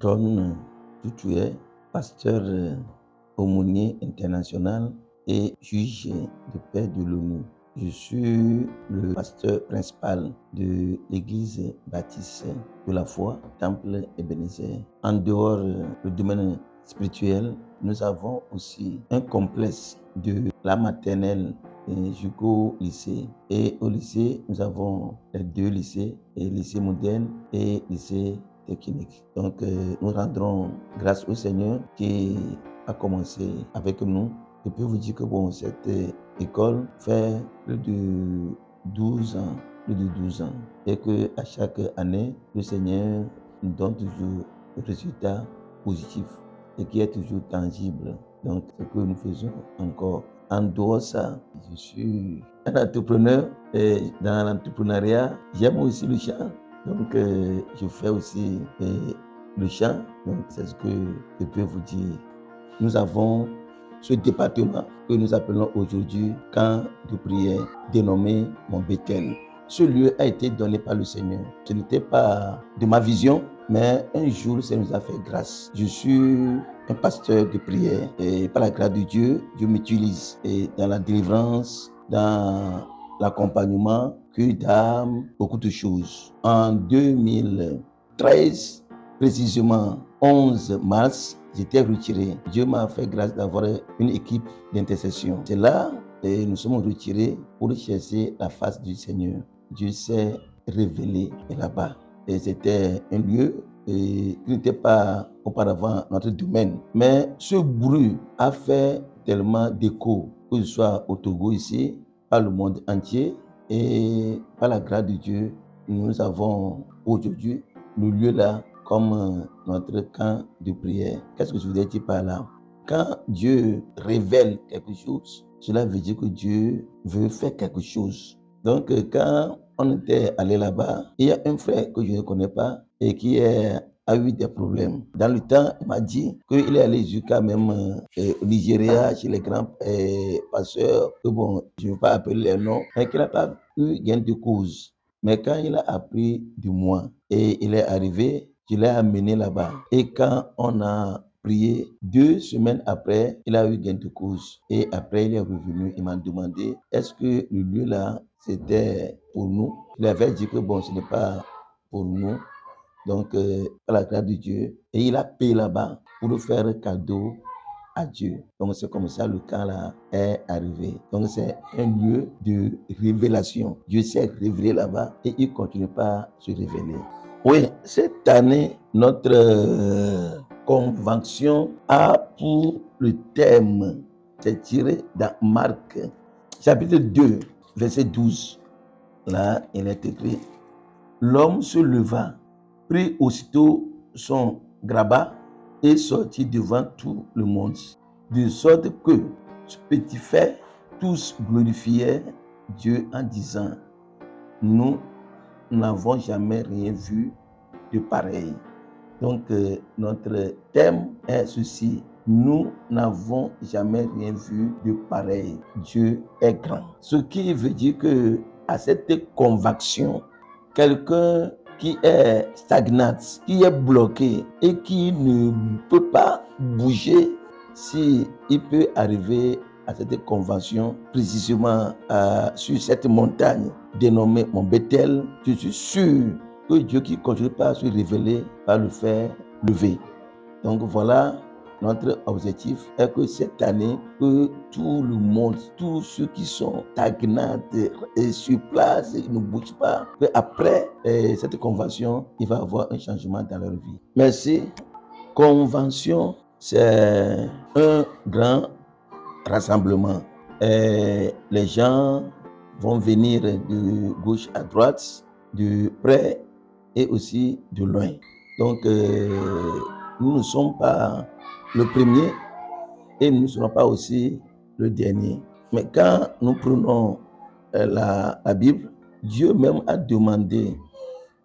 John Tutué, pasteur aumônier international et juge de paix de l'ONU. Je suis le pasteur principal de l'église baptiste de la foi, Temple Ebenezer. En dehors du domaine spirituel, nous avons aussi un complexe de la maternelle jusqu'au lycée. Et au lycée, nous avons les deux lycées, lycée moderne et lycée technique. Donc, nous rendrons grâce au Seigneur qui a commencé avec nous. Je peux vous dire que cette école fait plus de 12 ans et que à chaque année, le Seigneur nous donne toujours le résultat positif et qui est toujours tangible. Donc, ce que nous faisons encore. En dehors de ça, je suis un entrepreneur et dans l'entrepreneuriat, j'aime aussi le chant. Donc, je fais aussi le chant. Donc, c'est ce que je peux vous dire. Nous avons ce département que nous appelons aujourd'hui camp de prière, dénommé Mon Bethel. Ce lieu a été donné par le Seigneur. Ce n'était pas de ma vision, mais un jour, le Seigneur nous a fait grâce. Je suis un pasteur de prière et par la grâce de Dieu, Dieu m'utilise dans la délivrance, dans l'accompagnement, cure d'âme, beaucoup de choses. En 2013, précisément 11 mars, j'étais retiré. Dieu m'a fait grâce d'avoir une équipe d'intercession. C'est là que nous sommes retirés pour chercher la face du Seigneur. Dieu s'est révélé là-bas. Et c'était un lieu qui n'était pas auparavant notre domaine. Mais ce bruit a fait tellement d'écho, que ce soit au Togo ici, par le monde entier, et par la grâce de Dieu, nous avons aujourd'hui le lieu là comme notre camp de prière. Qu'est-ce que je voudrais dire par là? Quand Dieu révèle quelque chose, cela veut dire que Dieu veut faire quelque chose. Donc, quand on était allé là-bas, il y a un frère que je ne connais pas et qui a eu des problèmes. Dans le temps, il m'a dit qu'il est allé jusqu'à même au Nigeria, chez les grands pasteurs, que bon, je ne vais pas appeler les noms, mais qu'il n'a pas eu gain de cause. Mais quand il a appris de moi et il est arrivé, je l'ai amené là-bas. Et quand on a prié, 2 semaines après, il a eu gain de cause. Et après, il est revenu, il m'a demandé, est-ce que le lieu là, c'était pour nous? Il avait dit que bon, ce n'est pas pour nous. Donc, à la grâce de Dieu, et il a payé là-bas pour nous faire un cadeau à Dieu. Donc, c'est comme ça le camp là est arrivé. Donc, c'est un lieu de révélation. Dieu s'est révélé là-bas et il continue pas à se révéler. Oui, cette année, notre convention a pour le thème, c'est tiré dans Marc, chapitre 2, verset 12. Là, il est écrit, l'homme se leva, prit aussitôt son grabat et sortit devant tout le monde, de sorte que, stupéfaits, tous glorifiaient Dieu en disant, nous n'avons jamais rien vu de pareil. Donc, notre thème est ceci. Nous n'avons jamais rien vu de pareil. Dieu est grand. Ce qui veut dire que à cette conviction, quelqu'un qui est stagnant, qui est bloqué et qui ne peut pas bouger, si il peut arriver à cette convention, précisément sur cette montagne dénommée Mon Bethel, je suis sûr que Dieu qui continue pas à se révéler va le faire lever. Donc voilà, notre objectif est que cette année, que tout le monde, tous ceux qui sont stagnants et sur place, ils ne bougent pas, qu'après cette convention, il va y avoir un changement dans leur vie. Merci. Convention, c'est un grand rassemblement. Et les gens vont venir de gauche à droite, de près et aussi de loin. Donc, nous ne sommes pas le premier et nous ne serons pas aussi le dernier. Mais quand nous prenons la Bible, Dieu même a demandé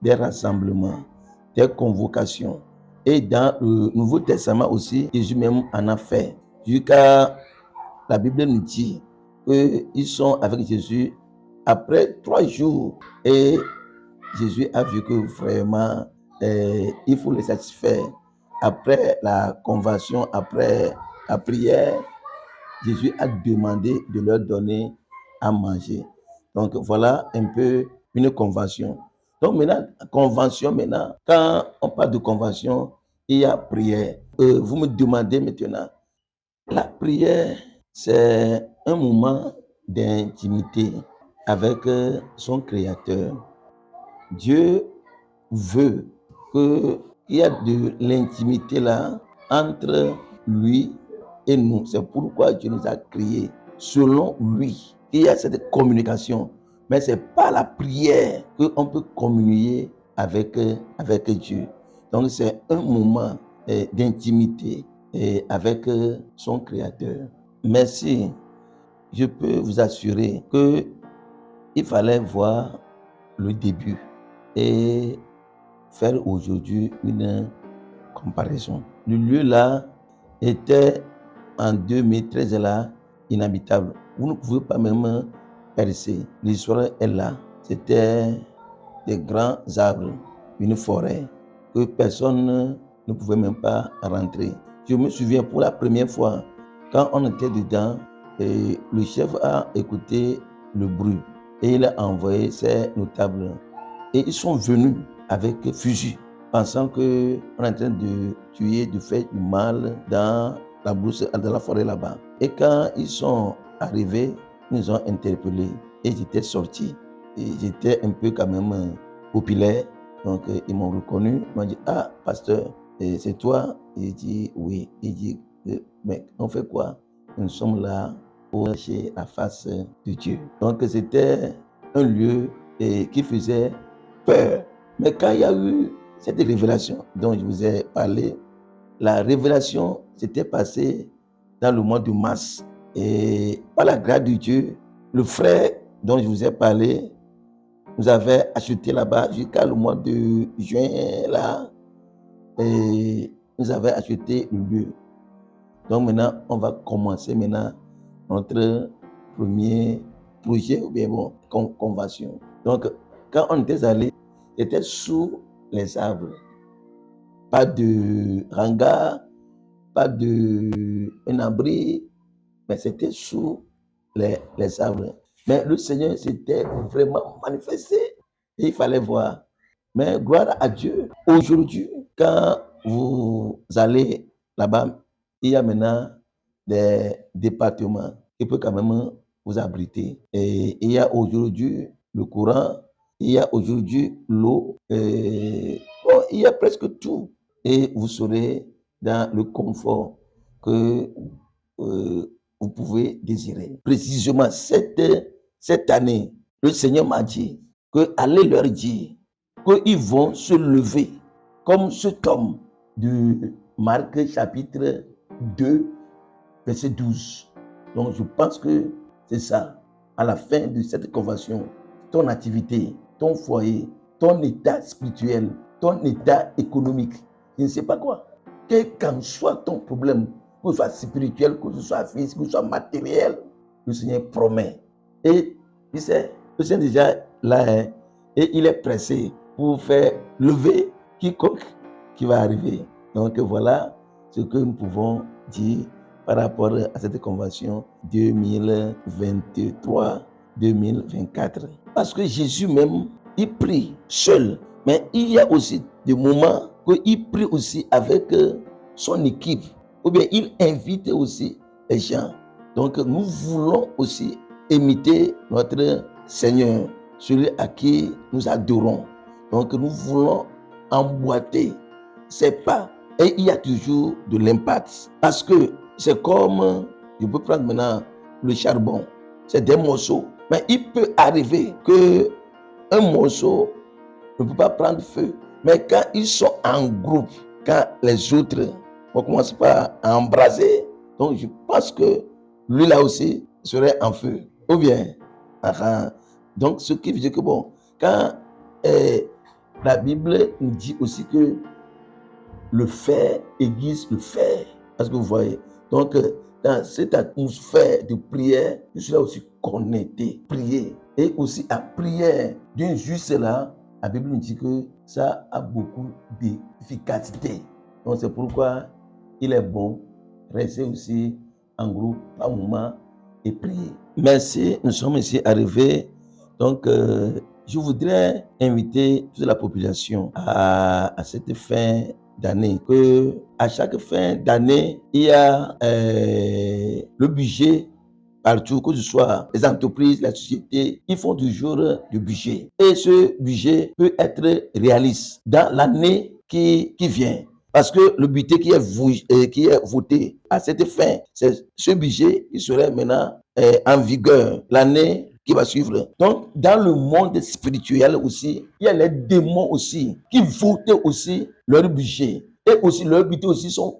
des rassemblements, des convocations. Et dans le Nouveau Testament aussi, Jésus même en a fait. Jusqu'à la Bible nous dit qu'ils sont avec Jésus après 3 jours et Jésus a vu que vraiment il faut les satisfaire. après la conversion, après la prière, Jésus a demandé de leur donner à manger. Donc voilà un peu une convention. Donc maintenant, convention maintenant, quand on parle de convention, il y a prière. Vous me demandez maintenant, la prière, c'est un moment d'intimité avec son Créateur. Dieu veut qu'il y ait de l'intimité là entre lui et nous. C'est pourquoi Dieu nous a créés selon lui. Il y a cette communication. Mais ce n'est pas la prière qu'on peut communier avec Dieu. Donc c'est un moment d'intimité avec son Créateur. Merci. Je peux vous assurer qu'il fallait voir le début et faire aujourd'hui une comparaison. Le lieu là était en 2013 là inhabitable. Vous ne pouvez pas même percer. L'histoire est là. C'était des grands arbres, une forêt que personne ne pouvait même pas rentrer. Je me souviens pour la première fois quand on était dedans, et le chef a écouté le bruit et il a envoyé ses notables. Et ils sont venus avec fusil, pensant qu'on est en train de tuer, de faire du mal dans la brousse, dans la forêt là-bas. Et quand ils sont arrivés, ils nous ont interpellés et j'étais sorti. Et j'étais un peu quand même populaire. Donc ils m'ont reconnu. Ils m'ont dit, ah, pasteur, c'est toi? Et j'ai dit, oui. Il dit, mais on fait quoi? Nous sommes là pour chercher la face de Dieu. Donc c'était un lieu qui faisait peur. Mais quand il y a eu cette révélation dont je vous ai parlé, la révélation s'était passée dans le mois de mars. Et par la grâce de Dieu, le frère dont je vous ai parlé nous avait acheté là-bas jusqu'à le mois de juin là. Et nous avait acheté le lieu. Donc maintenant, on va commencer maintenant notre premier projet ou bien bon, convention. Donc quand on était allé, c'était sous les arbres. Pas de hangar, pas de un abri, mais c'était sous les arbres. Mais le Seigneur s'était vraiment manifesté et il fallait voir. Mais gloire à Dieu. Aujourd'hui, quand vous allez là-bas, il y a maintenant des départements qui peuvent quand même vous abriter. Et il y a aujourd'hui le courant, il y a aujourd'hui l'eau, bon, il y a presque tout. Et vous serez dans le confort que vous pouvez désirer. Précisément cette année, le Seigneur m'a dit que allez leur dire qu'ils vont se lever comme cet homme de Marc chapitre 2, verset 12. Donc je pense que c'est ça. À la fin de cette convention, ton activité, ton foyer, ton état spirituel, ton état économique, je ne sais pas quoi, quel qu'en soit ton problème, que ce soit spirituel, que ce soit physique, que ce soit matériel, le Seigneur promet. Et il sait, le Seigneur est déjà là, hein, et il est pressé pour faire lever quiconque qui va arriver. Donc voilà ce que nous pouvons dire par rapport à cette convention 2023-2024. Parce que Jésus même, il prie seul. Mais il y a aussi des moments qu'il prie aussi avec son équipe. Ou bien il invite aussi les gens. Donc nous voulons aussi imiter notre Seigneur, celui à qui nous adorons. Donc nous voulons emboîter ses pas. Et il y a toujours de l'impact. Parce que c'est comme, je peux prendre maintenant le charbon. C'est des morceaux. Mais il peut arriver que un morceau ne peut pas prendre feu. Mais quand ils sont en groupe, quand les autres vont commencer par embraser, donc je pense que lui là aussi serait en feu. Ou bien, donc ce qui veut dire que bon, quand la Bible nous dit aussi que le fer aiguise le fer. Parce que vous voyez, donc dans cette atmosphère de prière, je suis là aussi connecté, prier. Et aussi la prière d'un juste là, la Bible nous dit que ça a beaucoup d'efficacité. Donc c'est pourquoi il est bon rester aussi en groupe par moment et prier. Merci, nous sommes ici arrivés. Donc, je voudrais inviter toute la population à cette fin d'année, que à chaque fin d'année, il y a le budget partout, que ce soit les entreprises, la société, ils font toujours du budget. Et ce budget peut être réaliste dans l'année qui vient. Parce que le budget qui est voté à cette fin, c'est ce budget qui serait maintenant en vigueur l'année qui va suivre. Donc, dans le monde spirituel aussi, il y a les démons aussi qui votent aussi leur budget. Et aussi, leurs budgets aussi sont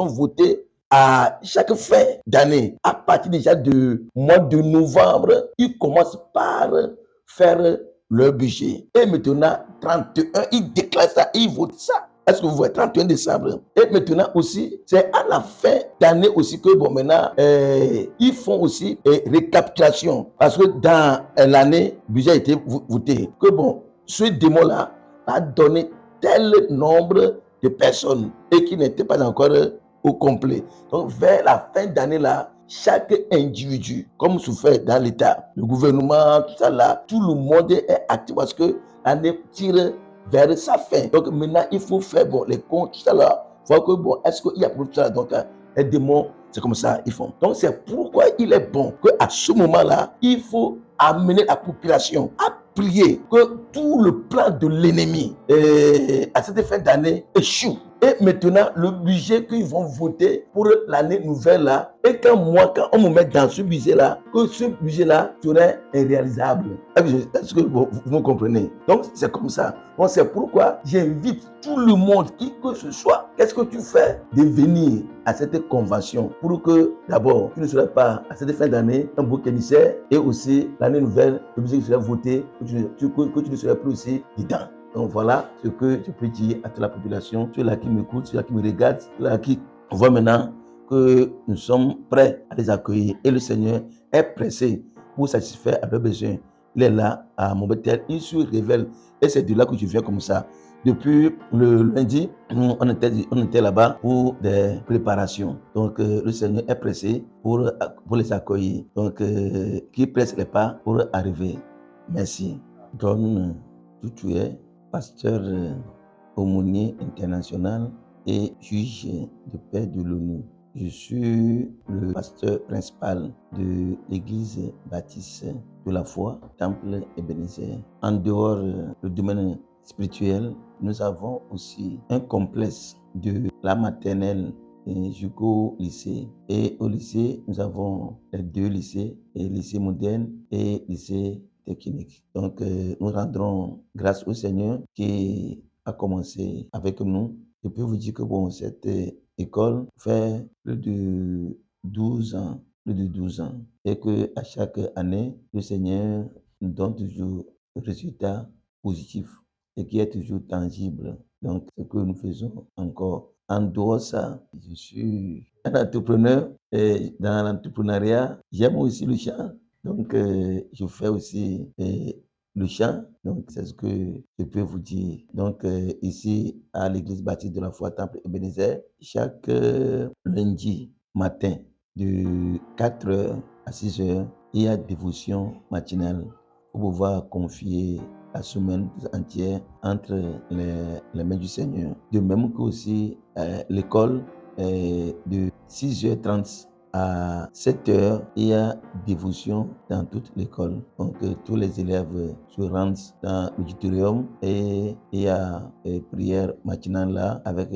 votés à chaque fin d'année. À partir déjà du mois de novembre, ils commencent par faire leur budget. Et maintenant, 31, ils déclarent ça, ils votent ça. Est-ce que vous voyez, 31 décembre. Et maintenant aussi, c'est à la fin d'année aussi que, bon, maintenant, ils font aussi récapitulation. Parce que dans l'année, le budget a été voté. Que bon, ce démon-là a donné tel nombre de personnes et qui n'étaient pas encore au complet. Donc, vers la fin d'année là, chaque individu, comme se fait dans l'État, le gouvernement, tout ça là, tout le monde est actif parce que l'année tire vers sa fin. Donc, maintenant, il faut faire bon, les comptes, tout ça là, voir que bon, est-ce qu'il y a pour tout ça. Donc, les démons, c'est comme ça, ils font. Donc, c'est pourquoi il est bon qu'à ce moment-là, il faut amener la population à prier que tout le plan de l'ennemi à cette fin d'année échoue. Et maintenant, le budget qu'ils vont voter pour l'année nouvelle là, et quand on me met dans ce budget là, que ce budget là serait irréalisable. Est-ce que vous comprenez? Donc, c'est comme ça. Bon, c'est pourquoi j'invite tout le monde, qui que ce soit, qu'est-ce que tu fais, de venir à cette convention pour que, d'abord, tu ne seras pas à cette fin d'année un bouc émissaire et aussi l'année nouvelle, le budget qui sera voté, que tu ne seras plus aussi dedans. Donc voilà ce que je peux dire à toute la population, ceux-là qui m'écoutent, ceux-là qui me regardent, ceux-là qui voient maintenant que nous sommes prêts à les accueillir. Et le Seigneur est pressé pour satisfaire à leurs besoins. Il est là à Montbétel, il se révèle. Et c'est de là que je viens comme ça. Depuis le lundi, on était là-bas pour des préparations. Donc le Seigneur est pressé pour les accueillir. Donc qui presse les pas pour arriver. Merci. John Tutué, pasteur aumônier international et juge de paix de l'ONU. Je suis le pasteur principal de l'église baptiste de la foi, Temple Ebenezer. En dehors du domaine spirituel, nous avons aussi un complexe de la maternelle jusqu'au lycée. Et au lycée, nous avons les deux lycées, le lycée moderne et le lycée technique. Donc, nous rendrons grâce au Seigneur qui a commencé avec nous. Je peux vous dire que bon, cette école fait plus de 12 ans, et que à chaque année, le Seigneur nous donne toujours un résultat positif et qui est toujours tangible. Donc, ce que nous faisons encore. En dehors de ça, je suis un entrepreneur et dans l'entrepreneuriat, j'aime aussi le chant. Donc, je fais aussi le chant. Donc, c'est ce que je peux vous dire. Donc, ici, à l'église baptiste de la foi Temple Ebenezer, chaque lundi matin, de 4h à 6h, il y a dévotion matinale pour pouvoir confier la semaine entière entre les mains du Seigneur. De même que aussi l'école de 6h30 à 7h, il y a dévotion dans toute l'école. Donc, tous les élèves se rendent dans l'auditorium et il y a prière matinale là avec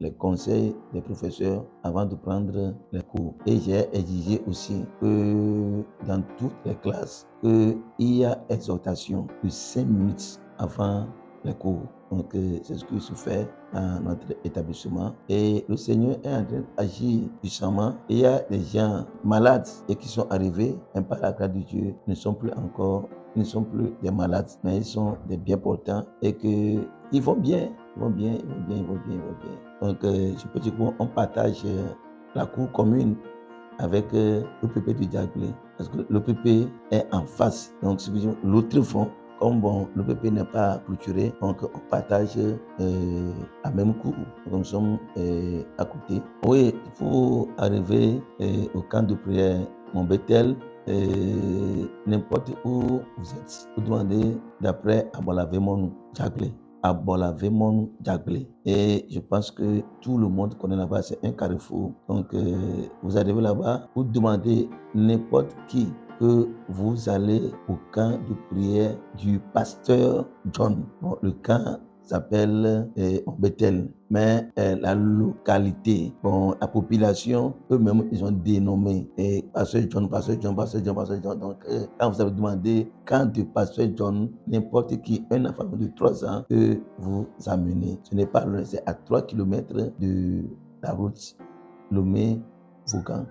les conseils des professeurs avant de prendre les cours. Et j'ai exigé aussi que dans toutes les classes, il y a exhortation de 5 minutes avant les cours. Donc, c'est ce qui se fait dans notre établissement. Et le Seigneur est en train d'agir puissamment. Il y a des gens malades et qui sont arrivés, et par la grâce de Dieu, ne sont plus des malades, mais ils sont des bien portants et qu'ils vont bien. Donc, je peux dire qu'on partage la cour commune avec l'OPP du Diaglé. Parce que l'OPP est en face. Donc, l'autre fond, Comme bon, le PP n'est pas clôturé, donc on partage à même coup. Nous sommes à côté. Oui, il faut arriver au camp de prière Montbétel. N'importe où vous êtes, vous demandez d'après Abolavemon Jaglé. Abolavemon Jaglé. Et je pense que tout le monde connaît là-bas, c'est un carrefour. Donc vous arrivez là-bas, vous demandez n'importe qui que vous allez au camp de prière du pasteur John. Bon, le camp s'appelle Bethel, mais la localité, bon, la population, eux-mêmes, ils ont dénommé Pasteur John, Pasteur John, Pasteur John, Pasteur John. Donc, quand vous avez demandé quand de Pasteur John, n'importe qui, un enfant de 3 ans, peut vous amener. Ce n'est pas loin, c'est à 3 kilomètres de la route Lomé-Vaucan.